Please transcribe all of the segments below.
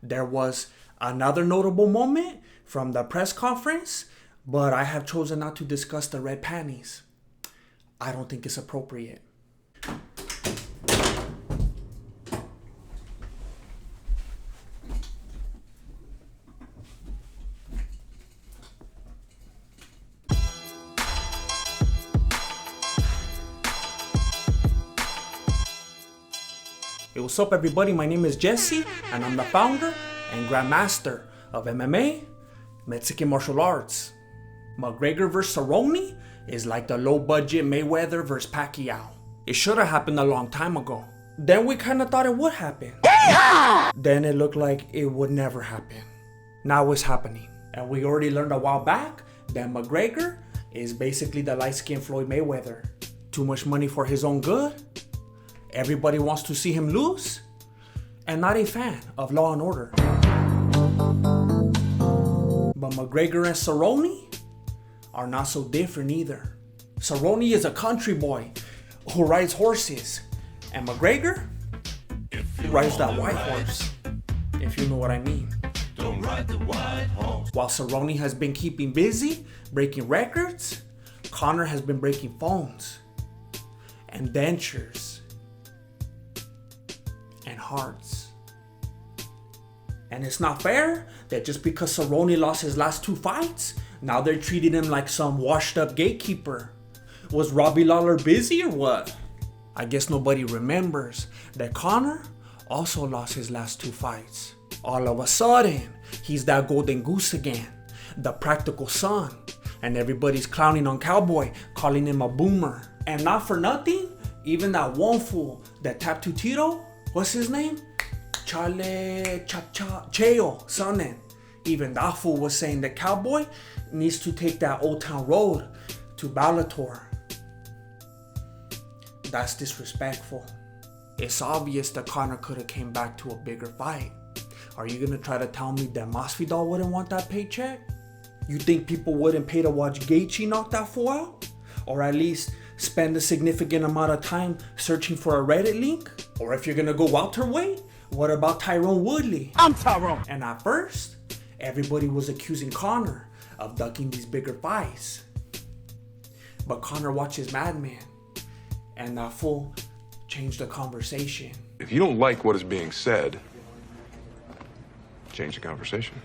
There was another notable moment from the press conference, but I have chosen not to discuss the red panties. I don't think it's appropriate. Hey, what's up everybody? My name is Jesse and I'm the founder and grandmaster of MMA, Mexican martial arts. McGregor vs. Cerrone is like the low budget Mayweather vs. Pacquiao. It should have happened a long time ago. Then we kind of thought it would happen. Then it looked like it would never happen. Now it's happening. And we already learned a while back that McGregor is basically the light-skinned Floyd Mayweather. Too much money for his own good. Everybody wants to see him lose, and not a fan of Law and Order. But McGregor and Cerrone are not so different either. Cerrone is a country boy who rides horses, and McGregor rides that white horse, if you know what I mean. Don't ride the white horse. While Cerrone has been keeping busy, breaking records, Conor has been breaking phones and dentures and hearts. And it's not fair that just because Cerrone lost his last 2 fights, now they're treating him like some washed up gatekeeper. Was Robbie Lawler busy or what? I guess nobody remembers that Conor also lost his last 2 fights. All of a sudden, he's that golden goose again, the practical son, and everybody's clowning on Cowboy, calling him a boomer. And not for nothing, even that one fool that tapped Tito, what's his name? Cheo Sonnen. Even that fool was saying that Cowboy needs to take that Old Town Road to Bellator. That's disrespectful. It's obvious that Conor could have came back to a bigger fight. Are you gonna try to tell me that Masvidal wouldn't want that paycheck? You think people wouldn't pay to watch Gaethje knock that fool out? Or at least spend a significant amount of time searching for a Reddit link? Or if you're gonna go welterweight, what about Tyrone Woodley? I'm Tyrone. And at first, everybody was accusing Conor of ducking these bigger fights. But Conor watches Mad Men, and that fool changed the conversation. If you don't like what is being said, change the conversation.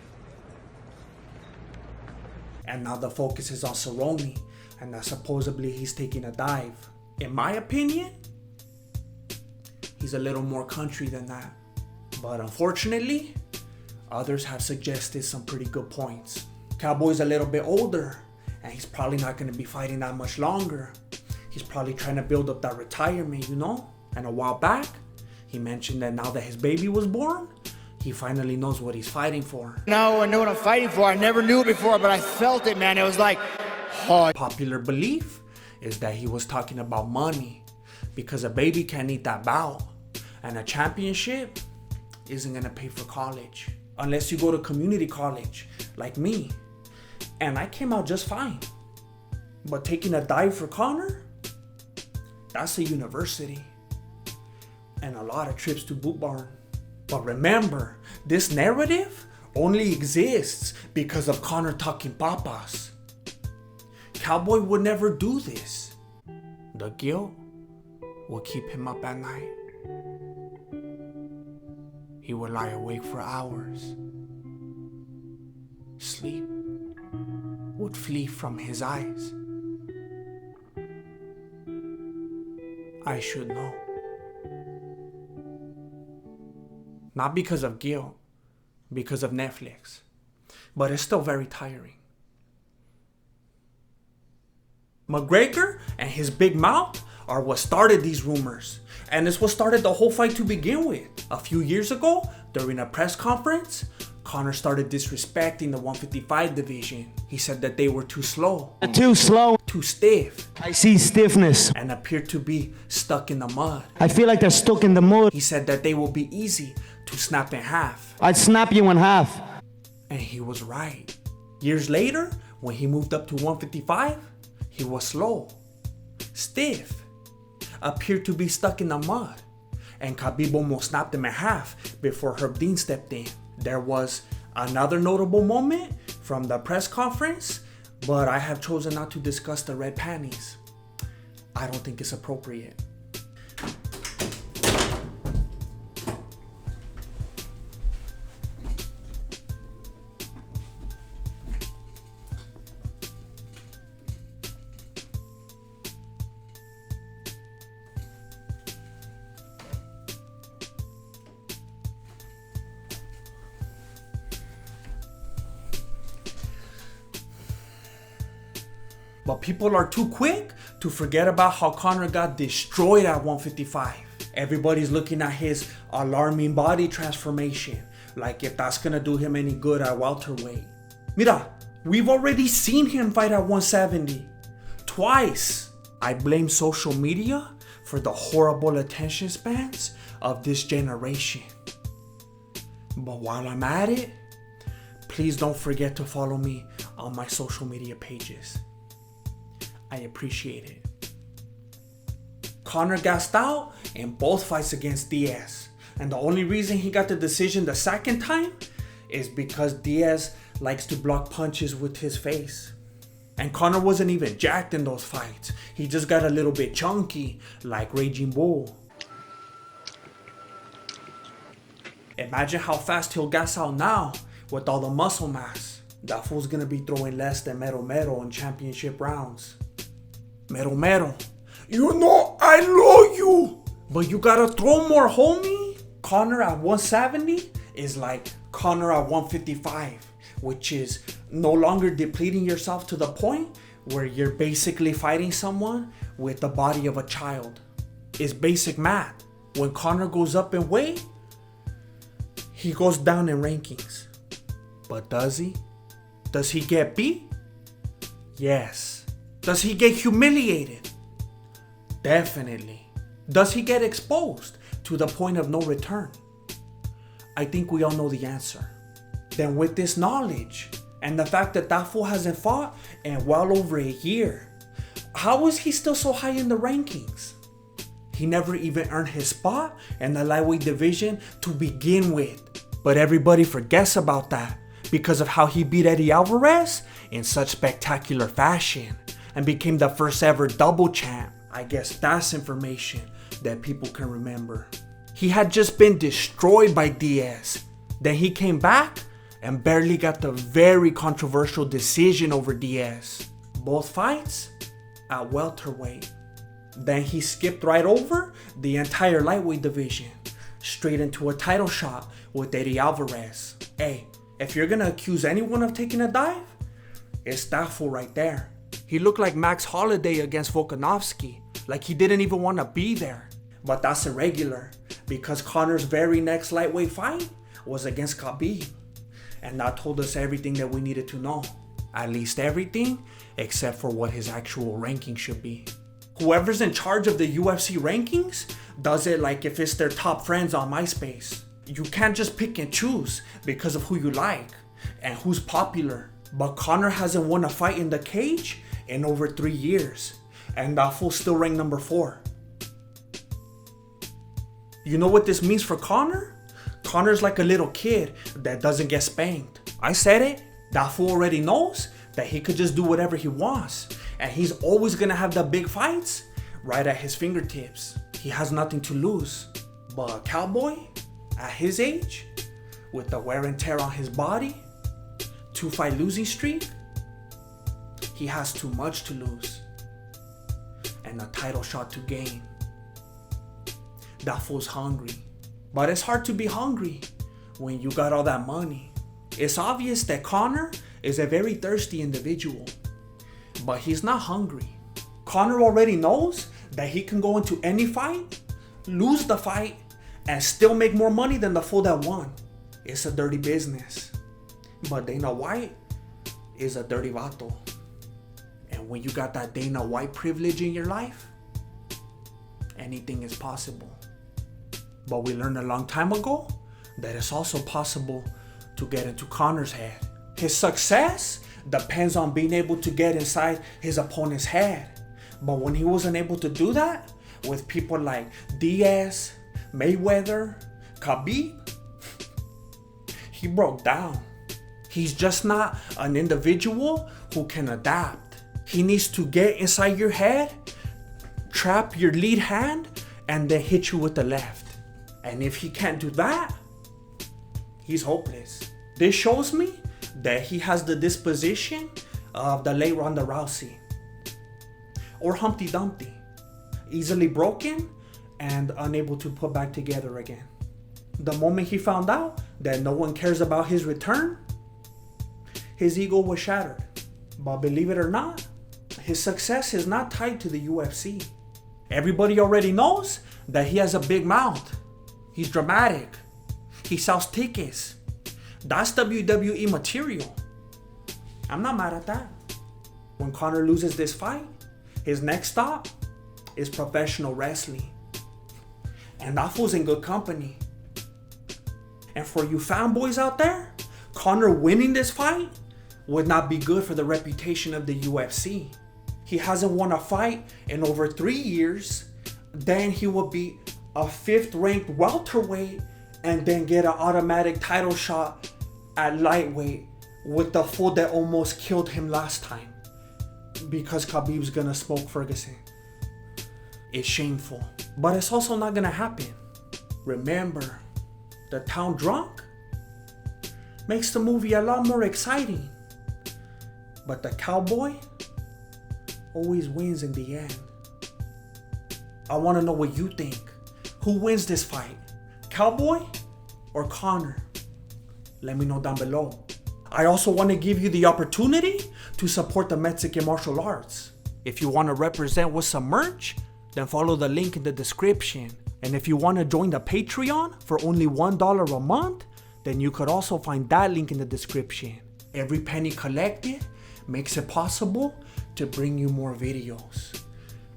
And now the focus is on Cerrone, and that supposedly he's taking a dive. In my opinion, he's a little more country than that. But unfortunately, others have suggested some pretty good points. Cowboy's a little bit older, and he's probably not going to be fighting that much longer. He's probably trying to build up that retirement, you know? And a while back, he mentioned that now that his baby was born, he finally knows what he's fighting for. Now I know what I'm fighting for. I never knew it before, but I felt it, man. It was like, oh. Popular belief is that he was talking about money, because a baby can't eat that bout, and a championship isn't gonna pay for college unless you go to community college like me. And I came out just fine. But taking a dive for Conor, that's a university and a lot of trips to Boot Barn. But remember, this narrative only exists because of Conor talking papas. Cowboy would never do this. The guilt will keep him up at night. He would lie awake for hours. Sleep would flee from his eyes. I should know. Not because of guilt, because of Netflix. But it's still very tiring. McGregor and his big mouth are what started these rumors. And it's what started the whole fight to begin with. A few years ago, during a press conference, Conor started disrespecting the 155 division. He said that they were too slow. Too slow. Too stiff. I see stiffness. And appeared to be stuck in the mud. I feel like they're stuck in the mud. He said that they will be easy to snap in half. I'd snap you in half. And he was right. Years later, when he moved up to 155, he was slow, stiff, appeared to be stuck in the mud, and Khabib almost snapped him in half before Herb Dean stepped in. There was another notable moment from the press conference, but I have chosen not to discuss the red panties. I don't think it's appropriate. But people are too quick to forget about how Conor got destroyed at 155. Everybody's looking at his alarming body transformation, like if that's gonna do him any good at welterweight. Mira, we've already seen him fight at 170. Twice. I blame social media for the horrible attention spans of this generation. But while I'm at it, please don't forget to follow me on my social media pages. I appreciate it. Conor gassed out in both fights against Diaz. And the only reason he got the decision the second time is because Diaz likes to block punches with his face. And Conor wasn't even jacked in those fights. He just got a little bit chunky, like Raging Bull. Imagine how fast he'll gas out now with all the muscle mass. That fool's gonna be throwing less than Mero in championship rounds. Mero, you know I love you, but you gotta throw more, homie. Conor at 170 is like Conor at 155, which is no longer depleting yourself to the point where you're basically fighting someone with the body of a child. It's basic math. When Conor goes up in weight, he goes down in rankings. But does he? Does he get beat? Yes. Does he get humiliated? Definitely. Does he get exposed to the point of no return? I think we all know the answer. Then with this knowledge and the fact that that fool hasn't fought in well over a year, how is he still so high in the rankings? He never even earned his spot in the lightweight division to begin with. But everybody forgets about that because of how he beat Eddie Alvarez in such spectacular fashion and became the first ever double champ. I guess that's information that people can remember. He had just been destroyed by Diaz. Then he came back and barely got the very controversial decision over Diaz. Both fights at welterweight. Then he skipped right over the entire lightweight division, straight into a title shot with Eddie Alvarez. Hey, if you're gonna accuse anyone of taking a dive, it's that fool right there. He looked like Max Holloway against Volkanovski, like he didn't even want to be there. But that's irregular, because Conor's very next lightweight fight was against Khabib. And that told us everything that we needed to know. At least everything, except for what his actual ranking should be. Whoever's in charge of the UFC rankings does it like if it's their top friends on MySpace. You can't just pick and choose because of who you like and who's popular. But Conor hasn't won a fight in the cage in over 3 years, and that fool still ranked number 4. You know what this means for Conor? Conor's like a little kid that doesn't get spanked. I said it. That fool already knows that he could just do whatever he wants, and he's always gonna have the big fights right at his fingertips. He has nothing to lose. But Cowboy, at his age, with the wear and tear on his body, 2-fight losing streak, he has too much to lose and a title shot to gain. That fool's hungry. But it's hard to be hungry when you got all that money. It's obvious that Conor is a very thirsty individual, but he's not hungry. Conor already knows that he can go into any fight, lose the fight, and still make more money than the fool that won. It's a dirty business. But Dana White is a dirty vato. And when you got that Dana White privilege in your life, anything is possible. But we learned a long time ago that it's also possible to get into Conor's head. His success depends on being able to get inside his opponent's head. But when he wasn't able to do that with people like Diaz, Mayweather, Khabib, He broke down. He's just not an individual who can adapt. He needs to get inside your head, trap your lead hand, and then hit you with the left. And if he can't do that, he's hopeless. This shows me that he has the disposition of the late Ronda Rousey or Humpty Dumpty, easily broken and unable to put back together again. The moment he found out that no one cares about his return, his ego was shattered. But believe it or not, his success is not tied to the UFC. Everybody already knows that he has a big mouth. He's dramatic. He sells tickets. That's WWE material. I'm not mad at that. When Conor loses this fight, his next stop is professional wrestling. And that fool's in good company. And for you fanboys out there, Conor winning this fight would not be good for the reputation of the UFC. He hasn't won a fight in over 3 years. Then he will be a 5th ranked welterweight and then get an automatic title shot at lightweight with the fool that almost killed him last time because Khabib's gonna smoke Ferguson. It's shameful, but it's also not gonna happen. Remember, the town drunk makes the movie a lot more exciting, but the cowboy always wins in the end. I want to know what you think. Who wins this fight? Cowboy or Conor? Let me know down below. I also want to give you the opportunity to support the Mexican martial arts. If you want to represent with some merch, then follow the link in the description. And if you want to join the Patreon for only $1 a month, then you could also find that link in the description. Every penny collected makes it possible to bring you more videos.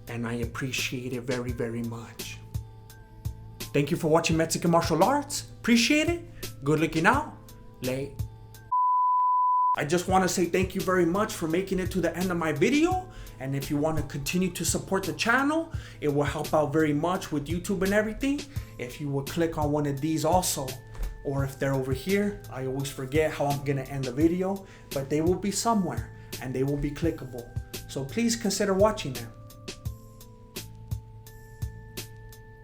And I appreciate it very, very much. Thank you for watching Mexican Martial Arts. Appreciate it. Good looking out. Late. I just want to say thank you very much for making it to the end of my video. And if you want to continue to support the channel, it will help out very much with YouTube and everything. If you would click on one of these also, or if they're over here, I always forget how I'm going to end the video, but they will be somewhere and they will be clickable. So please consider watching them.